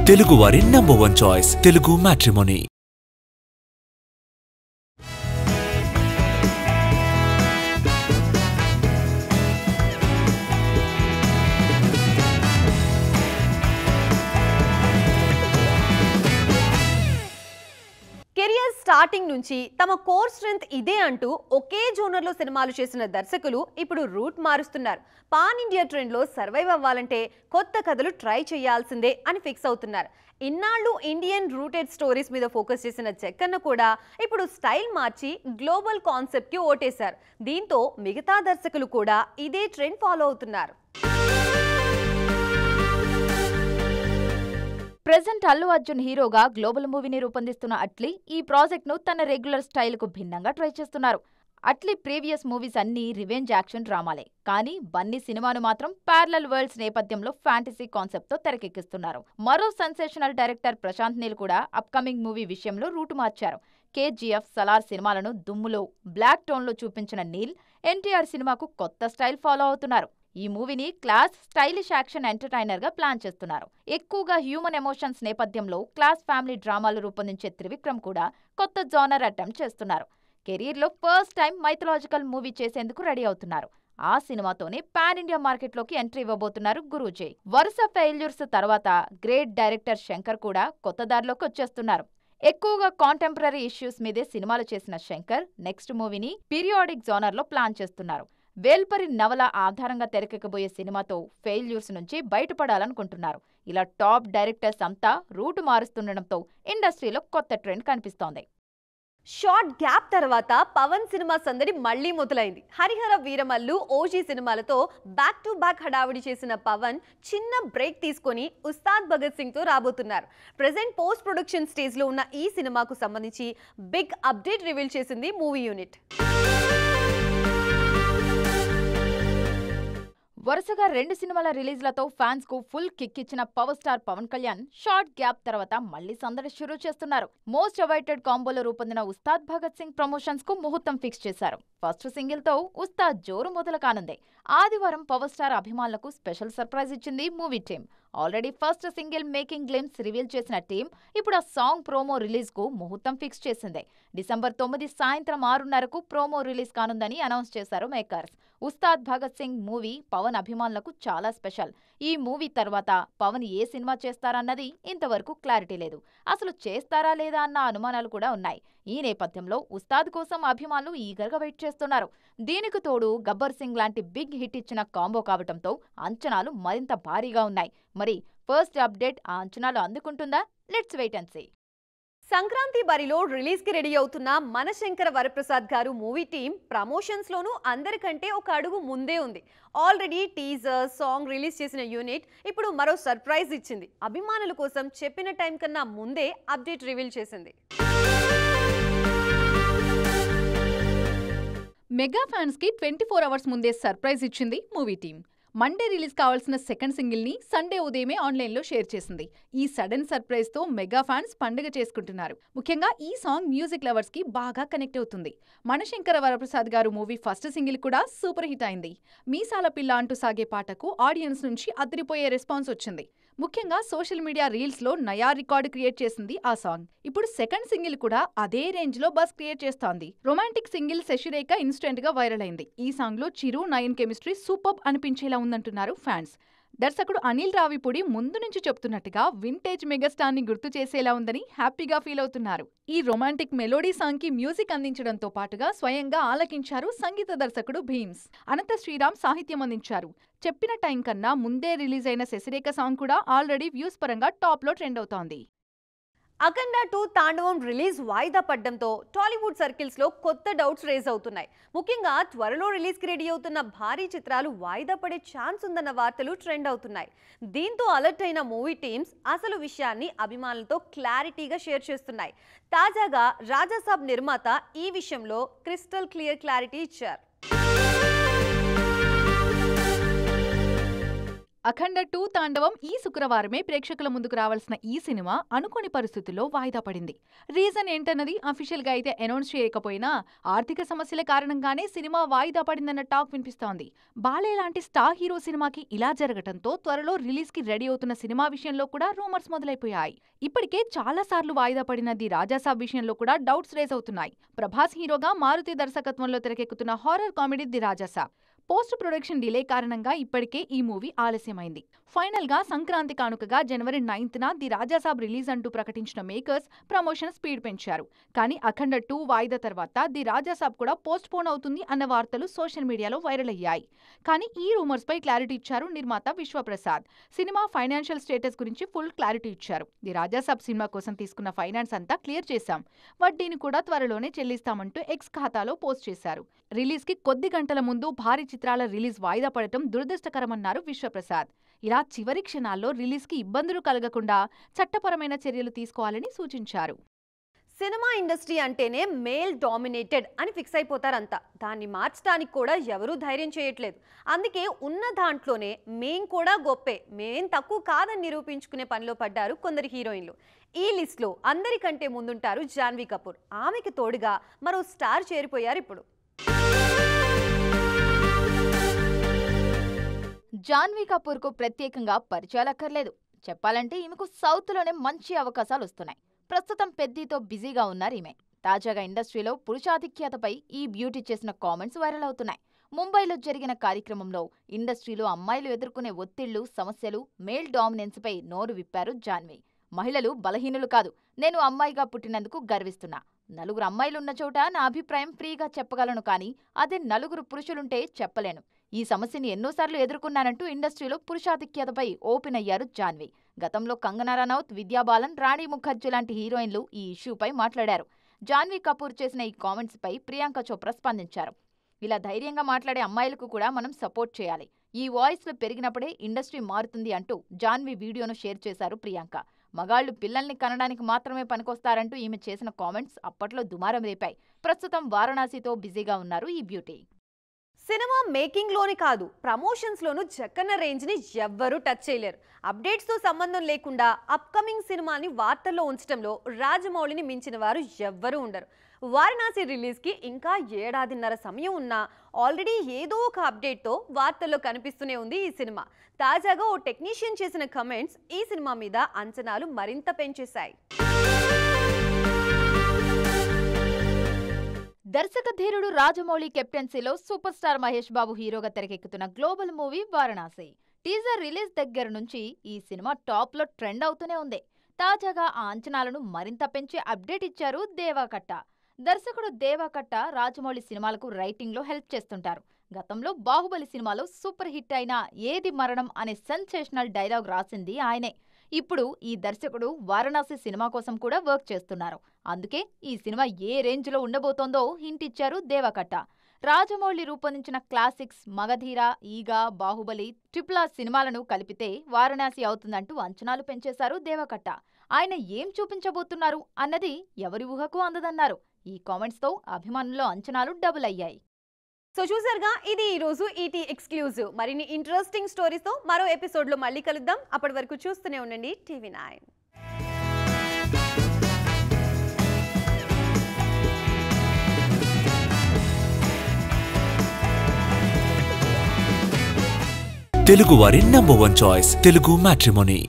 తెలుగువారి #1 choice Telugu matrimony. Career starting నుంచి తమ కోర్ స్ట్రెంగ్త్ ఇదే అంటూ ఒకే జోనర్లో సినిమాలు చేసిన దర్శకులు ఇప్పుడు రూట్ మారుస్తున్నారు. పాన్ ఇండియా ట్రెండ్లో సర్వైవ్ అవ్వాలంటే కొత్త కథలు ట్రై చేయాల్సిందే అని ఫిక్స్ అవుతున్నారు. ఇన్నాళ్ళు ఇండియన్ రూటెడ్ స్టోరీస్ మీద ఫోకస్ చేసిన జక్కన్న కూడా ఇప్పుడు స్టైల్ మార్చి గ్లోబల్ కాన్సెప్ట్కి ఓటేశారు. దీంతో మిగతా దర్శకులు కూడా ఇదే ట్రెండ్ ఫాలో అవుతున్నారు. ప్రెజెంట్ అల్లు అర్జున్ హీరోగా గ్లోబల్ మూవీని రూపొందిస్తున్న అట్లీ ఈ ప్రాజెక్ట్ను తన రెగ్యులర్ స్టైల్కు భిన్నంగా ట్రై చేస్తున్నారు. అట్లీ ప్రీవియస్ మూవీస్ అన్నీ రివెంజ్ యాక్షన్ డ్రామాలే, కానీ బన్నీ సినిమాను మాత్రం ప్యారలల్ వరల్డ్స్ నేపథ్యంలో ఫ్యాంటసీ కాన్సెప్ట్తో తెరకెక్కిస్తున్నారు. మరో సెన్సేషనల్ డైరెక్టర్ ప్రశాంత్ నీల్ కూడా అప్కమింగ్ మూవీ విషయంలో రూటు మార్చారు. కేజీఎఫ్, సలార్ సినిమాలను దుమ్ములో, బ్లాక్ టోన్లో చూపించిన నీల్ ఎన్టీఆర్ సినిమాకు కొత్త స్టైల్ ఫాలో అవుతున్నారు. ఈ మూవీని క్లాస్, స్టైలిష్ యాక్షన్ ఎంటర్టైనర్ గా ప్లాన్ చేస్తున్నారు. ఎక్కువగా హ్యూమన్ ఎమోషన్స్ నేపథ్యంలో క్లాస్ ఫ్యామిలీ డ్రామాలు రూపొందించే త్రివిక్రమ్ కూడా కొత్త జానర్ అటెంప్ట్ చేస్తున్నారు. కెరీర్లో ఫస్ట్ టైం మైథలాజికల్ మూవీ చేసేందుకు రెడీ అవుతున్నారు. ఆ సినిమాతోనే పాన్ ఇండియా మార్కెట్లోకి ఎంట్రీ ఇవ్వబోతున్నారు గురూజీ. వరుస ఫెయిల్యూర్స్ తర్వాత గ్రేట్ డైరెక్టర్ శంకర్ కూడా కొత్త దారిలోకి వచ్చేస్తున్నారు. ఎక్కువగా కాంటెంపరీ ఇష్యూస్ మీదే సినిమాలు చేసిన శంకర్ నెక్స్ట్ మూవీని పీరియాడిక్ జానర్లో ప్లాన్ చేస్తున్నారు. వేల్పరి నవల ఆధారంగా తెరకెక్కబోయే సినిమాతో ఫెయిల్యూర్స్ నుంచి బయటపడాలనుకుంటున్నారు. ఇలా టాప్ డైరెక్టర్స్ అంతా రూటు మారుస్తుండటంతో ఇండస్ట్రీలో కొత్త ట్రెండ్ కనిపిస్తోంది. షార్ట్ గ్యాప్ తర్వాత పవన్ సినిమా సందడి మళ్లీ మొదలైంది. హరిహర వీరమల్లు, ఓజీ సినిమాలతో బ్యాక్ టు బ్యాక్ హడావిడి చేసిన పవన్ చిన్న బ్రేక్ తీసుకొని ఉస్తాద్ భగత్ సింగ్ తో రాబోతున్నారు. ప్రెజెంట్ పోస్ట్ ప్రొడక్షన్ స్టేజ్ లో ఉన్న ఈ సినిమాకు సంబంధించి బిగ్ అప్డేట్ రివీల్ చేసింది మూవీ యూనిట్. వరుసగా 2 సినిమాల రిలీజ్లతో ఫ్యాన్స్ కు ఫుల్ కిక్ ఇచ్చిన power star Pawan Kalyan short gap తర్వాత మళ్లీ సందడి షురూ చేస్తున్నారు. మోస్ట్ అవైటెడ్ కాంబోలో రూపొందిన ఉస్తాద్ భగత్ సింగ్ ప్రమోషన్స్ కు ముహూర్తం ఫిక్స్ చేశారు. ఫస్ట్ సింగిల్ తో ఉస్తాద్ జోరు మొదలు కానుంది. ఆదివారం పవర్ స్టార్ అభిమానులకు స్పెషల్ సర్ప్రైజ్ ఇచ్చింది movie team. Already first single making glimpse reveal చేసిన టీం ఇప్పుడు ఆ సాంగ్ ప్రోమో రిలీజ్ కు ముహూర్తం ఫిక్స్ చేసింది. డిసెంబర్ 9 సాయంత్రం 6:30కు ప్రోమో రిలీజ్ కానుందని అనౌన్స్ చేశారు మేకర్స్. ఉస్తాద్ భగత్ సింగ్ మూవీ పవన్ అభిమానులకు చాలా స్పెషల్. ఈ మూవీ తర్వాత పవన్ ఏ సినిమా చేస్తారన్నది ఇంతవరకు క్లారిటీ లేదు. అసలు చేస్తారా లేదా అన్న అనుమానాలు కూడా ఉన్నాయి. ఈ నేపథ్యంలో ఉస్తాద్ కోసం అభిమానులు ఈగర్గా వెయిట్ చేస్తున్నారు. దీనికి తోడు గబ్బర్ సింగ్ లాంటి బిగ్ హిట్ ఇచ్చిన కాంబో కావటంతో అంచనాలు మరింత భారీగా ఉన్నాయి. మరి ఫస్ట్ అప్డేట్ ఆ అంచనాలు అందుకుంటుందా? Let's wait and see. Sankranti బరిలో రిలీజ్ కి రెడీ అవుతున్న మనశంకర వరప్రసాద్ గారు మూవీ టీం ప్రమోషన్స్ లోనూ అందరికంటే ఒక అడుగు ముందే ఉంది. ఆల్రెడీ టీజర్, సాంగ్ రిలీజ్ చేసిన యూనిట్ ఇప్పుడు మరో సర్ప్రైజ్ ఇచ్చింది. అభిమానుల కోసం చెప్పిన టైం కన్నా ముందే అప్డేట్ రివీల్ చేసింది. మెగా ఫ్యాన్స్ కి 24 అవర్స్ ముందే సర్ప్రైజ్ ఇచ్చింది మూవీ టీం. మండే రిలీజ్ కావాల్సిన సెకండ్ సింగిల్ ని సండే ఉదయమే ఆన్లైన్లో షేర్ చేసింది. ఈ సడన్ సర్ప్రైజ్ తో మెగా ఫ్యాన్స్ పండుగ చేసుకుంటున్నారు. ముఖ్యంగా ఈ సాంగ్ మ్యూజిక్ లవర్స్ కి బాగా కనెక్ట్ అవుతుంది. మనశంకర వరప్రసాద్ గారు మూవీ ఫస్ట్ సింగిల్ కూడా సూపర్ హిట్ అయింది. మీసాల పిల్ల అంటూ సాగే పాటకు ఆడియన్స్ నుంచి అదిరిపోయే రెస్పాన్స్ వచ్చింది. ముఖ్యంగా సోషల్ మీడియా రీల్స్ లో నయా రికార్డు క్రియేట్ చేసింది ఆ సాంగ్. ఇప్పుడు సెకండ్ సింగిల్ కూడా అదే రేంజ్ లో బస్ క్రియేట్ చేస్తోంది. రొమాంటిక్ సింగిల్ శశిరేఖ ఇన్స్టెంట్ గా వైరల్ అయింది. ఈ సాంగ్ లో చిరు, నయన్ కెమిస్ట్రీ సూపర్ అనిపించేలా ఉందంటున్నారు ఫ్యాన్స్. దర్శకుడు అనిల్ రావిపూడి ముందు నుంచి చెప్తున్నట్టుగా వింటేజ్ మెగాస్టార్ ని గుర్తు చేసేలా ఉందని హ్యాపీగా ఫీల్ అవుతున్నారు. ఈ రొమాంటిక్ మెలోడీ సాంగ్ కి మ్యూజిక్ అందించడంతో పాటుగా స్వయంగా ఆలకించారు సంగీత దర్శకుడు భీమ్స్. అనంత శ్రీరామ్ సాహిత్యం అందించారు. చెప్పిన టైం కన్నా ముందే రిలీజ్ అయిన శశిరేఖ సాంగ్ కూడా ఆల్రెడీ వ్యూస్ పరంగా టాప్ లో ట్రెండ్ అవుతోంది. అఖండ 2 తాండవం రిలీజ్ వాయిదా పడ్డంతో టాలీవుడ్ సర్కిల్స్ లో కొత్త డౌట్స్ రేజ్ అవుతున్నాయి. ముఖ్యంగా త్వరలో రిలీజ్ కి రెడీ అవుతున్న భారీ చిత్రాలు వాయిదా పడే ఛాన్స్ ఉందన్న వార్తలు ట్రెండ్ అవుతున్నాయి. దీంతో అలర్ట్ అయిన మూవీ టీమ్స్ అసలు విషయాన్ని అభిమానులతో క్లారిటీగా షేర్ చేస్తున్నాయి. తాజాగా రాజాసాబ్ నిర్మాత ఈ విషయంలో క్రిస్టల్ క్లియర్ క్లారిటీ ఇచ్చారు. అఖండ 2 తాండవం ఈ శుక్రవారమే ప్రేక్షకుల ముందుకు రావాల్సిన ఈ సినిమా అనుకోని పరిస్థితుల్లో వాయిదా పడింది. రీజన్ ఏంటన్నది అఫీషియల్ గా అయితే అనౌన్స్ చేయకపోయినా ఆర్థిక సమస్యల కారణంగానే సినిమా వాయిదా పడిందన్న టాక్ వినిపిస్తోంది. బాలే లాంటి స్టార్ హీరో సినిమాకి ఇలా జరగటంతో త్వరలో రిలీజ్ కి రెడీ అవుతున్న సినిమా విషయంలో కూడా రూమర్స్ మొదలైపోయాయి. ఇప్పటికే చాలా సార్లు వాయిదా పడిన ది రాజాసాబ్ విషయంలో కూడా డౌట్స్ రేజ్ అవుతున్నాయి. ప్రభాస్ హీరోగా మారుతి దర్శకత్వంలో తెరకెక్కుతున్న horror comedy the Raja Saab post production delay కారణంగా ఇప్పటికే ఈ మూవీ ఆలస్యమైంది. ఫైనల్ గా సంక్రాంతి కానుకగా జనవరి 9న ది రాజాసాబ్ రిలీజ్ అంటూ ప్రకటించిన మేకర్స్ ప్రమోషన్ స్పీడ్ పెంచారు. కానీ అఖండ 2 వాయిదా తర్వాత ది రాజాసాబ్ కూడా పోస్ట్ పోన్ అవుతుంది అన్న వార్తలు సోషల్ మీడియాలో వైరల్ అయ్యాయి. కానీ ఈ రూమర్స్ పై క్లారిటీ ఇచ్చారు నిర్మాత విశ్వప్రసాద్. సినిమా ఫైనాన్షియల్ స్టేటస్ గురించి ఫుల్ క్లారిటీ ఇచ్చారు. ది రాజాసాబ్ సినిమా కోసం తీసుకున్న ఫైనాన్స్ అంతా క్లియర్ చేశాం, వడ్డీని కూడా త్వరలోనే చెల్లిస్తామంటూ ఎక్స్ ఖాతాలో పోస్ట్ చేశారు. రిలీజ్ కి కొద్ది గంటల ముందు భారీ చిత్రాల రిలీజ్ వాయిదా పడటం దురదృష్టకరమన్నారు విశ్వప్రసాద్. ఇలా చివరి క్షణాల్లో రిలీజ్ కి ఇబ్బందులు కలగకుండా చట్టపరమైన చర్యలు తీసుకోవాలని సూచించారు. సినిమా ఇండస్ట్రీ అంటేనే మేల్ డామినేటెడ్ అని ఫిక్స్ అయిపోతారంతా. దాన్ని మార్చడానికి కూడా ఎవరూ ధైర్యం చేయట్లేదు. అందుకే ఉన్న దాంట్లోనే మేం కూడా గొప్పే, మేం తక్కువ కాదని నిరూపించుకునే పనిలో పడ్డారు కొందరు హీరోయిన్లు. ఈ లిస్ట్లో అందరికంటే ముందుంటారు జాన్వీ కపూర్. ఆమెకి తోడుగా మరో స్టార్ చేరిపోయారు ఇప్పుడు. జాన్వీ కపూర్ కు ప్రత్యేకంగా పరిచయాలక్కర్లేదు. చెప్పాలంటే ఈమెకు సౌత్ లోనే మంచి అవకాశాలు వస్తున్నాయి. ప్రస్తుతం పెద్దీతో బిజీగా ఉన్నారు ఈమె. తాజాగా ఇండస్ట్రీలో పురుషాధిక్యతపై ఈ బ్యూటీ చేసిన కామెంట్స్ వైరల్ అవుతున్నాయి. ముంబైలో జరిగిన కార్యక్రమంలో ఇండస్ట్రీలో అమ్మాయిలు ఎదుర్కొనే ఒత్తిళ్లు, సమస్యలు, మేల్ డామినెన్స్ పై నోరు విప్పారు జాన్వీ. మహిళలు బలహీనులు కాదు, నేను అమ్మాయిగా పుట్టినందుకు గర్విస్తున్నా. నలుగురు అమ్మాయిలున్న చోట నా అభిప్రాయం ఫ్రీగా చెప్పగలను, కానీ అదే నలుగురు పురుషులుంటే చెప్పలేను. ఈ సమస్యని ఎన్నోసార్లు ఎదుర్కొన్నానంటూ ఇండస్ట్రీలో పురుషాధిక్యతపై ఓపెన్ అయ్యారు జాన్వీ. గతంలో కంగనా రనౌత్, విద్యా బాలన్, రాణి ముఖర్జీ లాంటి హీరోయిన్లు ఈ ఇష్యూపై మాట్లాడారు. జాన్వీ కపూర్ చేసిన ఈ కామెంట్స్ పై ప్రియాంక చోప్రా స్పందించారు. ఇలా ధైర్యంగా మాట్లాడే అమ్మాయిలకు కూడా మనం సపోర్ట్ చేయాలి. ఈ వాయిస్లు పెరిగినప్పుడే ఇండస్ట్రీ మారుతుంది అంటూ జాన్వీ వీడియోను షేర్ చేశారు ప్రియాంక. మగాళ్లు పిల్లల్ని కనడానికి మాత్రమే పనికొస్తారంటూ ఈమె చేసిన కామెంట్స్ అప్పట్లో దుమారం రేపాయి. ప్రస్తుతం వారణాసితో బిజీగా ఉన్నారు ఈ బ్యూటీ. సినిమా మేకింగ్లోనే కాదు, ప్రమోషన్స్లోనూ జక్కన్న రేంజ్ని ఎవ్వరూ టచ్ చేయలేరు. అప్డేట్స్తో సంబంధం లేకుండా అప్కమింగ్ సినిమాని వార్తల్లో ఉంచడంలో రాజమౌళిని మించిన వారు ఎవ్వరూ ఉండరు. వారణాసి రిలీజ్కి ఇంకా 1.5 ఏళ్ల సమయం ఉన్నా ఆల్రెడీ ఏదో ఒక అప్డేట్తో వార్తల్లో కనిపిస్తూనే ఉంది ఈ సినిమా. తాజాగా ఓ టెక్నీషియన్ చేసిన కమెంట్స్ ఈ సినిమా మీద అంచనాలు మరింత పెంచేశాయి. దర్శకధీరుడు రాజమౌళి కెప్టెన్సీలో సూపర్ స్టార్ మహేష్ బాబు హీరోగా తెరకెక్కుతున్న global movie Varanasi. Teaser release దగ్గర నుంచి ఈ సినిమా టాప్ లో ట్రెండ్ అవుతూనే ఉంది. తాజాగా ఆ అంచనాలను మరింత పెంచి అప్డేట్ ఇచ్చారు దేవా కట్ట. దర్శకుడు దేవా కట్ట రాజమౌళి సినిమాలకు రైటింగ్ లో హెల్ప్ చేస్తుంటారు. గతంలో బాహుబలి సినిమాలో సూపర్ హిట్ అయిన ఏది మరణం అనే సెన్సేషనల్ డైలాగ్ రాసింది ఆయనే. ఇప్పుడు ఈ దర్శకుడు వారణాసి సినిమా కోసం కూడా వర్క్ చేస్తున్నారు. అందుకే ఈ సినిమా ఏ రేంజ్ లో ఉండబోతోందో హింట్ ఇచ్చారు దేవా కట్ట. రాజమౌళి రూపొందించిన క్లాసిక్స్ మగధీర, ఈగ, బాహుబలి, ట్రిపుల్ ఆర్ సినిమాలను కలిపితే వారణాసి అవుతుందంటూ అంచనాలు పెంచేశారు దేవా కట్ట. ఆయన ఏం చూపించబోతున్నారు అన్నది ఎవరి ఊహకు అందదన్నారు. ఈ కామెంట్స్ తో అభిమానుల్లో అంచనాలు డబుల్ అయ్యాయి. సో చూసారుగా, ఇది ఈరోజు ఈటీ ఎక్స్క్లూజివ్. మరిన్ని ఇంట్రెస్టింగ్ స్టోరీస్తో మరో ఎపిసోడ్లో మళ్ళీ కలుద్దాం. అప్పటి వరకు చూస్తూనే ఉండండి TV9. తెలుగు వారి నంబర్ 1 చాయిస్ తెలుగు మ్యాట్రిమోనీ.